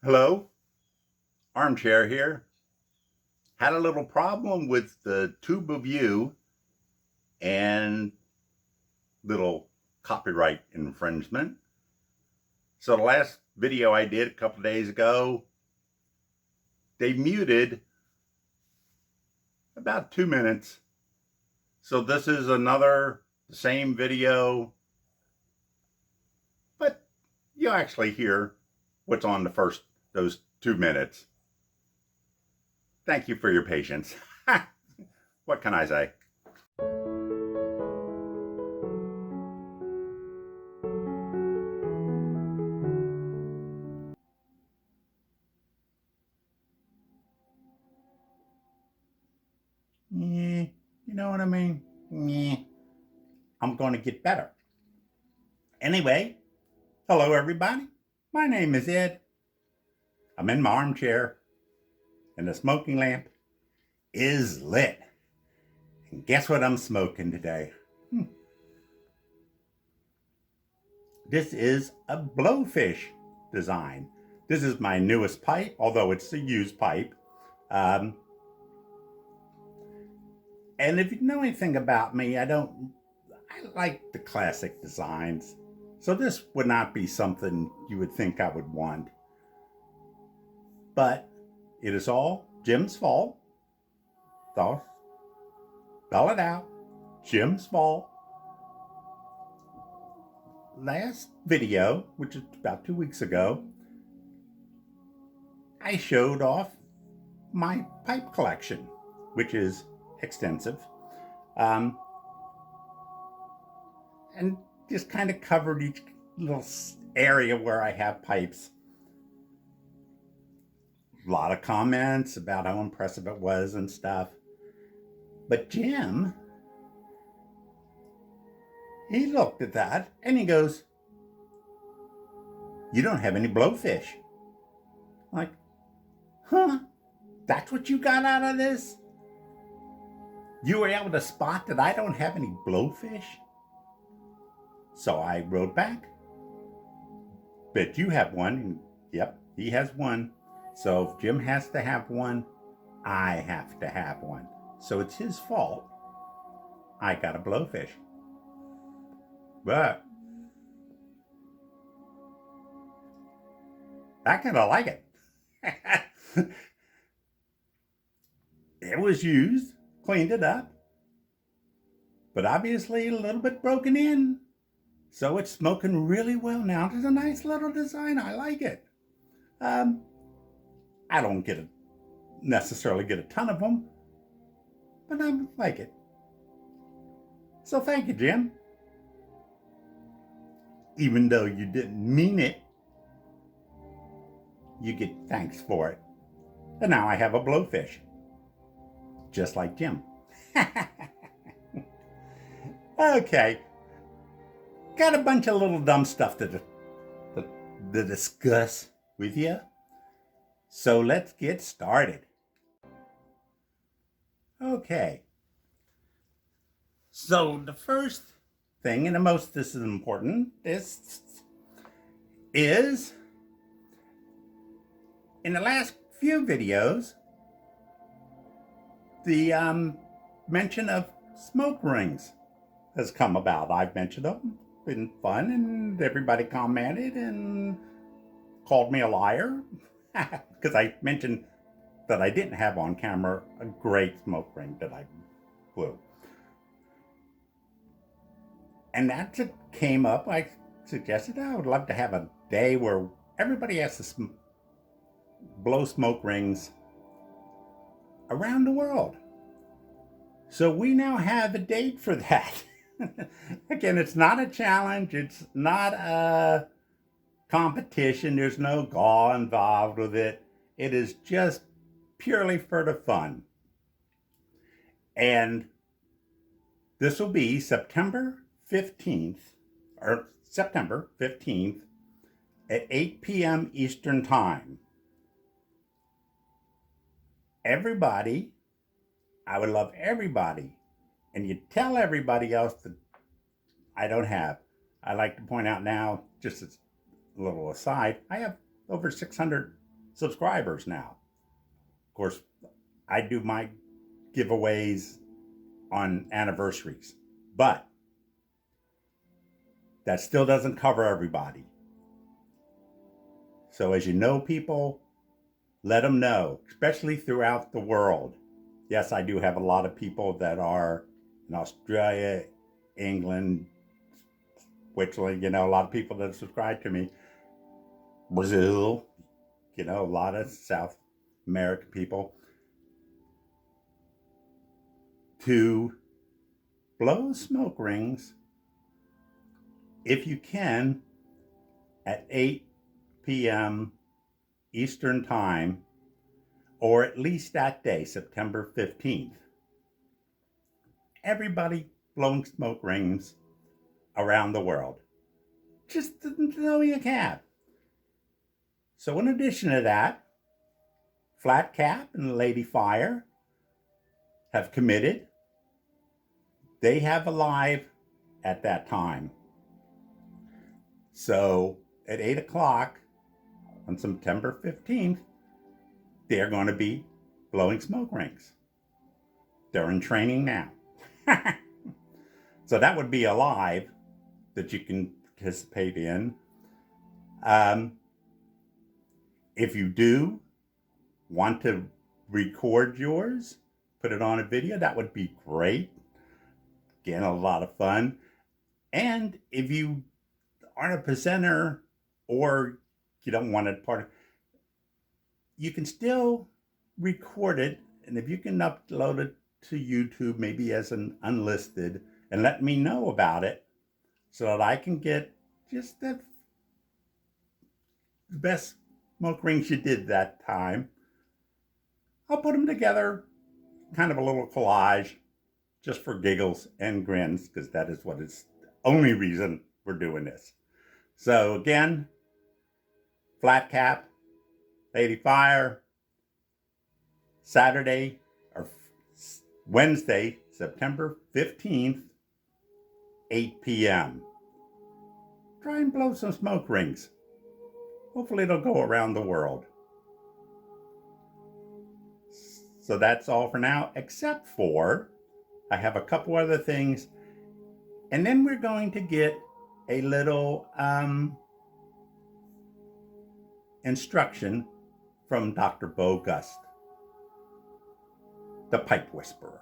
Hello, Armchair here. Had a little problem with the tube of view and little copyright infringement. So the last video I did a couple days ago, they muted about 2 minutes. So this is another same video, but you actually hear what's on the first those 2 minutes. Thank you for your patience. What can I say? You know what I mean? I'm going to get better. Anyway, hello everybody. My name is Ed. I'm in my armchair and the smoking lamp is lit. And guess what I'm smoking today? This is a blowfish design. This is my newest pipe, although it's a used pipe. And if you know anything about me, I like the classic designs. So this would not be something you would think I would want. But it is all Jim's fault. So, spell it out. Jim's fault. Last video, which is about 2 weeks ago, I showed off my pipe collection, which is extensive, and just kind of covered each little area where I have pipes. A lot of comments about how impressive it was and stuff. But Jim, he looked at that and he goes, "You don't have any blowfish." I'm like, huh? That's what you got out of this? You were able to spot that I don't have any blowfish? So I wrote back, "Bet you have one." And yep, he has one. So if Jim has to have one, I have to have one. So it's his fault I got a blowfish. But I kind of like it. It was used, cleaned it up, but obviously a little bit broken in. So it's smoking really well now. It's a nice little design. I like it. I don't necessarily get a ton of them, but I like it. So thank you, Jim. Even though you didn't mean it, you get thanks for it. And now I have a blowfish, just like Jim. Okay, got a bunch of little dumb stuff to discuss with you. So let's get started. Okay. So the first thing, and the most this is important, is in the last few videos, the mention of smoke rings has come about. I've mentioned them, been fun, and everybody commented and called me a liar because I mentioned that I didn't have on camera a great smoke ring that I blew. And that came up. I suggested I would love to have a day where everybody has to blow smoke rings around the world. So we now have a date for that. Again, it's not a challenge. It's not a competition. There's no gall involved with it. It is just purely for the fun. And this will be September 15th at 8 p.m. Eastern Time. Everybody, I would love everybody, and you tell everybody else that I don't have. I like to point out now, just as a little aside, I have over 600 subscribers now. Of course, I do my giveaways on anniversaries, but that still doesn't cover everybody. So as you know, people, let them know, especially throughout the world. Yes, I do have a lot of people that are in Australia, England, Switzerland, a lot of people that subscribe to me. Brazil, a lot of South American people. To blow smoke rings, if you can, at 8 p.m. Eastern Time, or at least that day, September 15th. Everybody blowing smoke rings around the world. Just didn't know you can. So in addition to that, Flat Cap and Lady Fire have committed. They have a live at that time. So at 8 o'clock on September 15th, they're going to be blowing smoke rings. They're in training now. So that would be a live that you can participate in. If you do want to record yours, put it on a video, that would be great. Again, a lot of fun. And if you aren't a presenter or you don't want it part of, you can still record it, and if you can upload it to YouTube, maybe as an unlisted, and let me know about it so that I can get just the best smoke rings you did that time. I'll put them together, kind of a little collage, just for giggles and grins, because that is what is the only reason we're doing this. So again, Flat Cap, Lady Fire, Saturday or Wednesday, September 15th, 8 p.m. Try and blow some smoke rings. Hopefully it'll go around the world. So that's all for now, except for I have a couple other things, and then we're going to get a little instruction from Dr. Bo Gust, the pipe whisperer.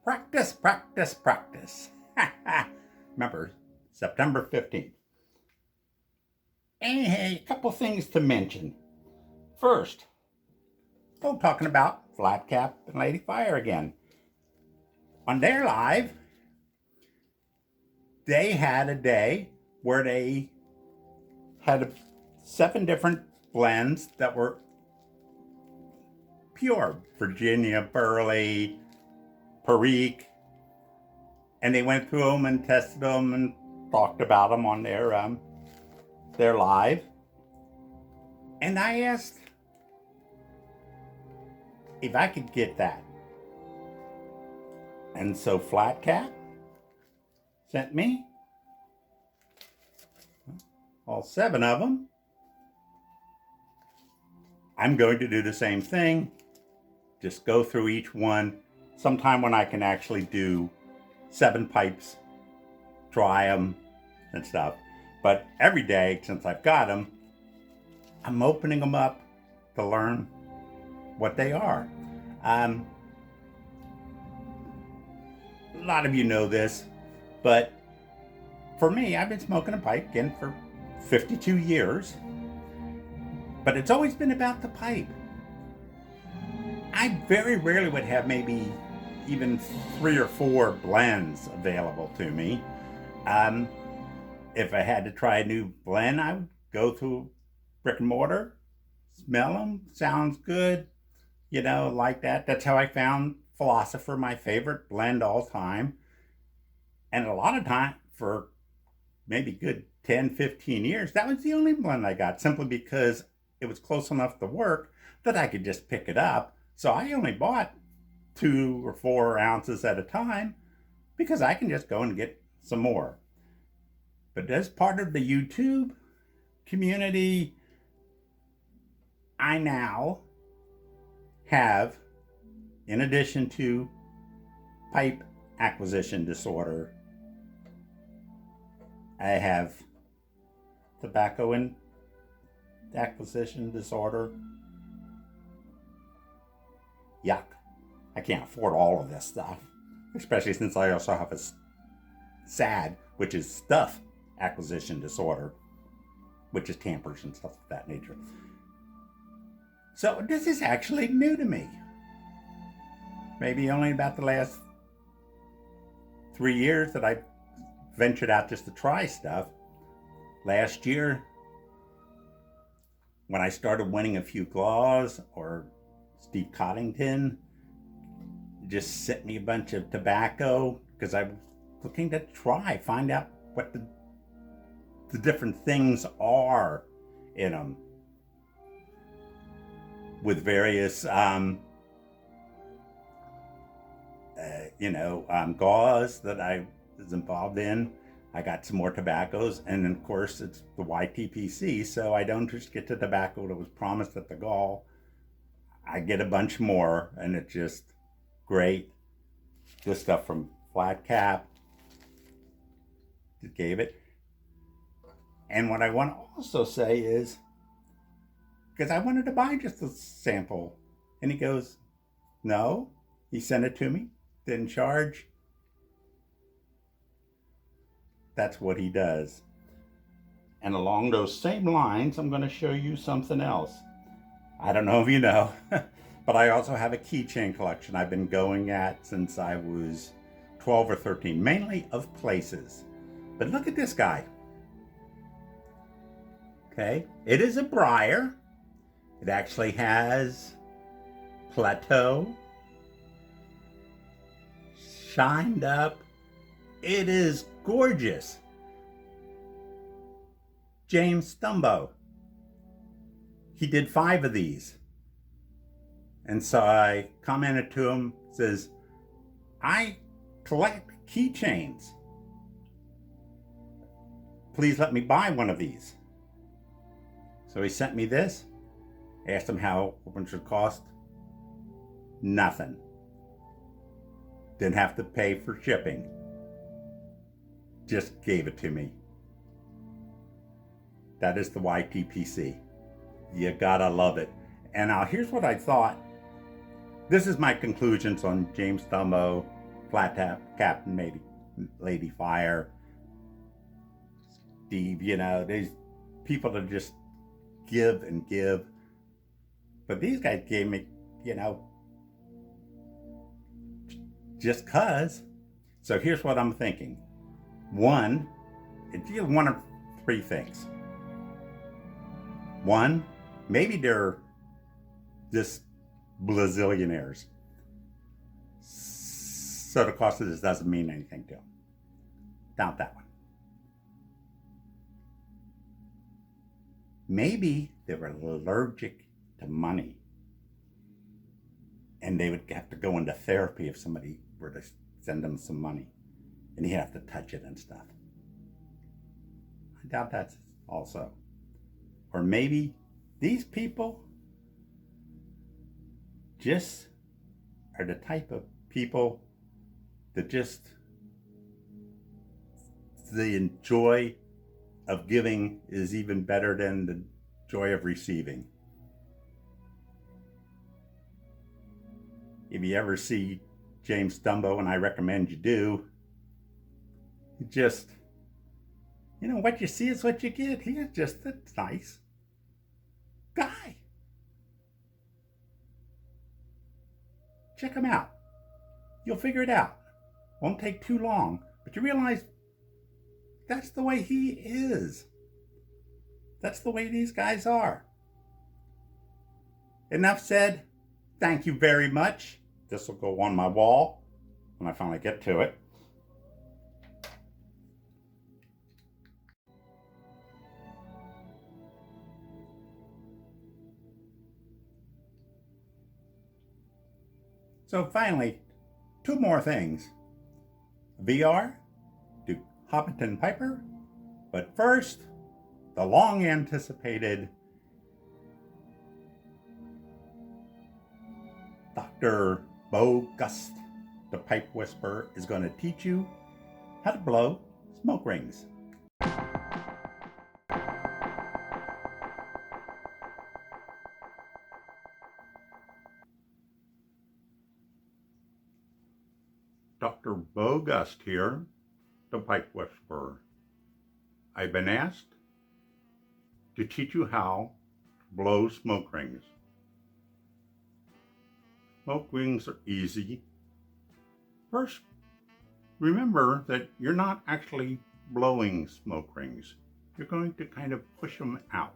Practice, practice, practice. Remember, September 15th. And hey, a couple things to mention. First, still talking about Flat Cap and Lady Fire again. On their live, they had a day where they had 7 different blends that were pure Virginia, Burley, Perique, and they went through them and tested them and talked about them on their live. And I asked if I could get that. And so Flat Cap sent me all 7 of them. I'm going to do the same thing. Just go through each one. Sometime when I can actually do 7 pipes, try them and stuff. But every day, since I've got them, I'm opening them up to learn what they are. A lot of you know this, but for me, I've been smoking a pipe again for 52 years, but it's always been about the pipe. I very rarely would have maybe even 3 or 4 blends available to me. If I had to try a new blend, I would go to brick and mortar, smell them, sounds good, like that. That's how I found Philosopher, my favorite blend all time. And a lot of time, for maybe good 10, 15 years, that was the only blend I got, simply because it was close enough to work that I could just pick it up. So I only bought 2 or 4 ounces at a time, because I can just go and get some more. But as part of the YouTube community, I now have, in addition to pipe acquisition disorder, I have tobacco and acquisition disorder. Yuck. I can't afford all of this stuff, especially since I also have a SAD, which is stuff acquisition disorder, which is tampers and stuff of that nature. So this is actually new to me. Maybe only about the last 3 years that I ventured out just to try stuff. Last year, when I started winning a few claws, or Steve Coddington just sent me a bunch of tobacco because I was looking to find out what the different things are in them, with various gauze that I was involved in. I got some more tobaccos, and of course it's the YTPC, so I don't just get the tobacco that was promised at the gall. I get a bunch more, and it's just great. This stuff from Flat Cap gave it. And what I want to also say is, because I wanted to buy just a sample, and he goes, no, he sent it to me, didn't charge. That's what he does. And along those same lines, I'm going to show you something else. I don't know if you know, but I also have a keychain collection I've been going at since I was 12 or 13, mainly of places. But look at this guy. Okay, it is a briar. It actually has plateau, shined up. It is gorgeous. James Stumbo. He did 5 of these. And so I commented to him, says, I collect keychains. Please let me buy one of these. So he sent me this. Asked him how much it cost. Nothing. Didn't have to pay for shipping. Just gave it to me. That is the YTPC. You gotta love it. And now here's what I thought. This is my conclusions on James Stumbo, Flat Captain, maybe Lady Fire, Steve. These people that just give and give. But these guys gave me, just cause. So here's what I'm thinking. One, it's either one of 3 things. One, maybe they're just blazillionaires. So the cost of this doesn't mean anything to them. Doubt that one. Maybe they were allergic to money, and they would have to go into therapy if somebody were to send them some money, and he'd have to touch it and stuff. I doubt that's also. Or maybe these people just are the type of people that just, the joy of giving is even better than the joy of receiving. If you ever see James Stumbo, and I recommend you do, just, what you see is what you get. He is just a nice guy. Check him out. You'll figure it out. Won't take too long, but you realize that's the way he is. That's the way these guys are. Enough said. Thank you very much. This will go on my wall when I finally get to it. So finally, 2 more things. VR to Hobbiton Piper. But first, the long anticipated Dr. Gust, the pipe whisperer, is going to teach you how to blow smoke rings. Dr. Gust here, the pipe whisperer. I've been asked to teach you how to blow smoke rings. Smoke rings are easy. First, remember that you're not actually blowing smoke rings. You're going to kind of push them out.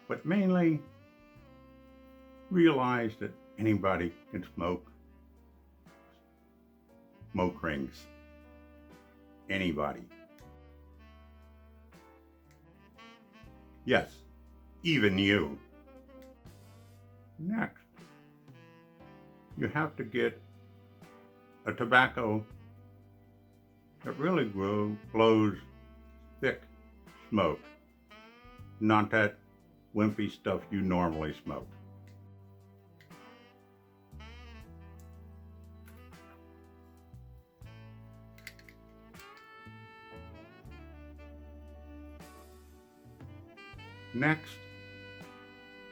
But mainly, realize that anybody can smoke rings. Anybody. Yes, even you. Next, you have to get a tobacco that really blows thick smoke, not that wimpy stuff you normally smoke. Next,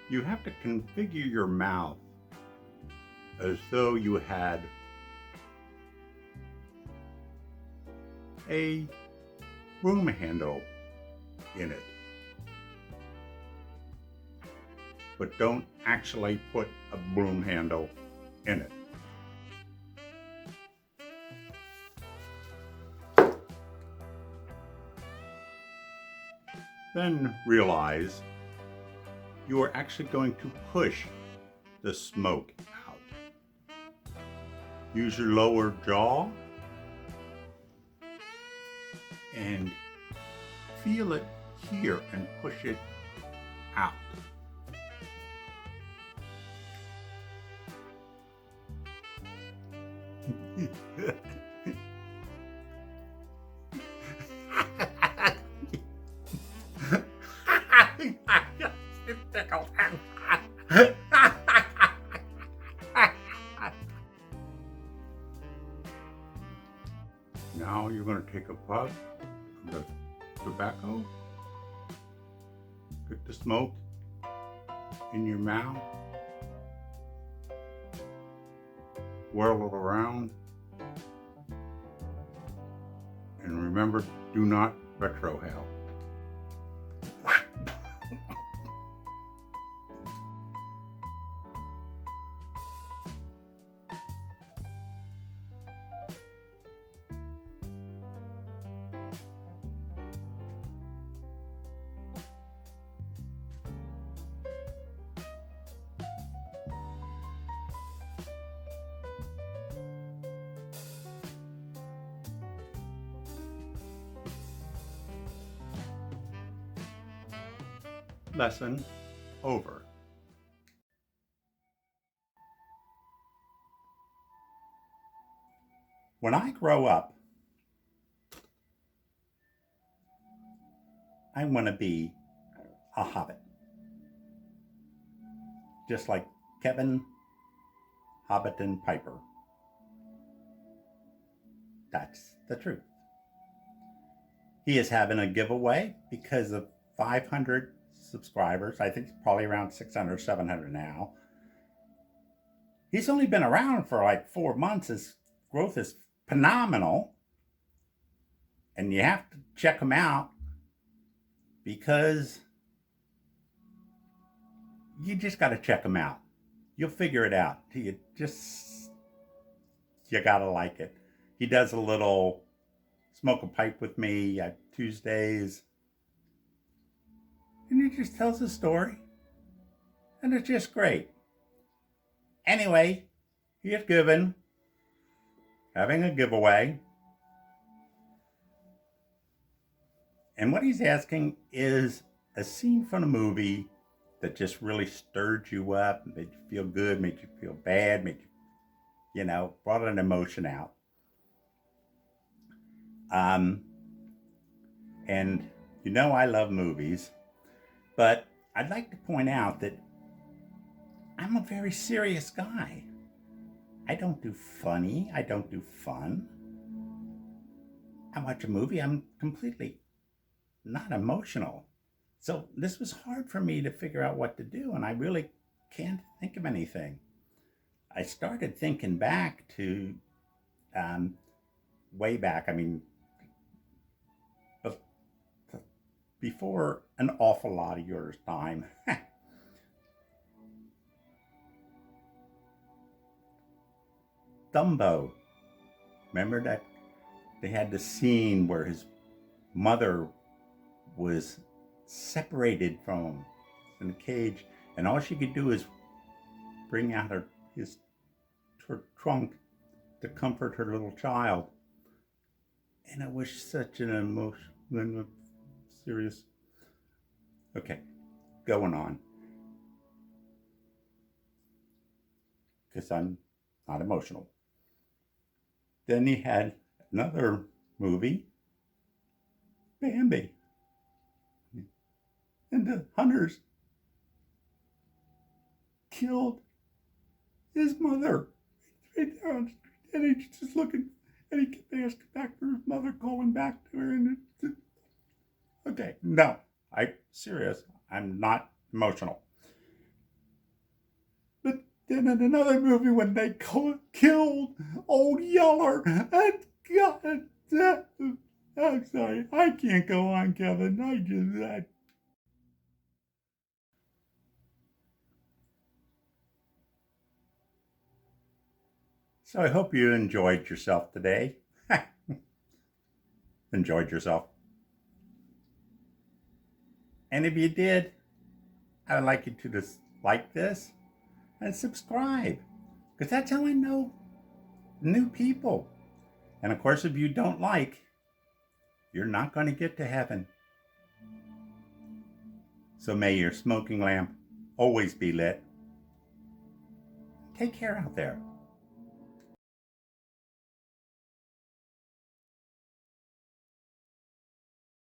you have to configure your mouth as though you had a broom handle in it. But don't actually put a broom handle in it. Then realize you are actually going to push the smoke out. Use your lower jaw and feel it here and push it out. Now you're going to take a puff of the tobacco, get the smoke in your mouth, whirl it around, and remember, do not retrohale. Lesson over. When I grow up, I want to be a hobbit. Just like Kevin Hobbiton Piper. That's the truth. He is having a giveaway because of 500 subscribers. I think it's probably around 600, 700 now. He's only been around for like 4 months. His growth is phenomenal. And you have to check him out because you just got to check him out. You'll figure it out. You got to like it. He does a little smoke a pipe with me at Tuesdays. And he just tells a story. And it's just great. Anyway, he is having a giveaway. And what he's asking is a scene from a movie that just really stirred you up, made you feel good, made you feel bad, made you brought an emotion out. Um, and I love movies, but I'd like to point out that I'm a very serious guy. I don't do funny. I don't do fun. I watch a movie, I'm completely not emotional. So this was hard for me to figure out what to do, and I really can't think of anything. I started thinking back to way back, before an awful lot of your time. Dumbo. Remember that they had the scene where his mother was separated from him in a cage, and all she could do is bring out her trunk to comfort her little child. And it was such an emotional, serious. Okay, going on. Because I'm not emotional. Then he had another movie, Bambi. And the hunters killed his mother. And he's just looking, and he kept asking back for his mother, calling back to her. And okay, no, I'm serious. I'm not emotional. But then in another movie, when they killed Old Yeller, and God, I'm sorry, I can't go on, Kevin. So I hope you enjoyed yourself today. Enjoyed yourself. And if you did, I would like you to just like this and subscribe, because that's how I know new people. And of course, if you don't like, you're not going to get to heaven. So may your smoking lamp always be lit. Take care out there.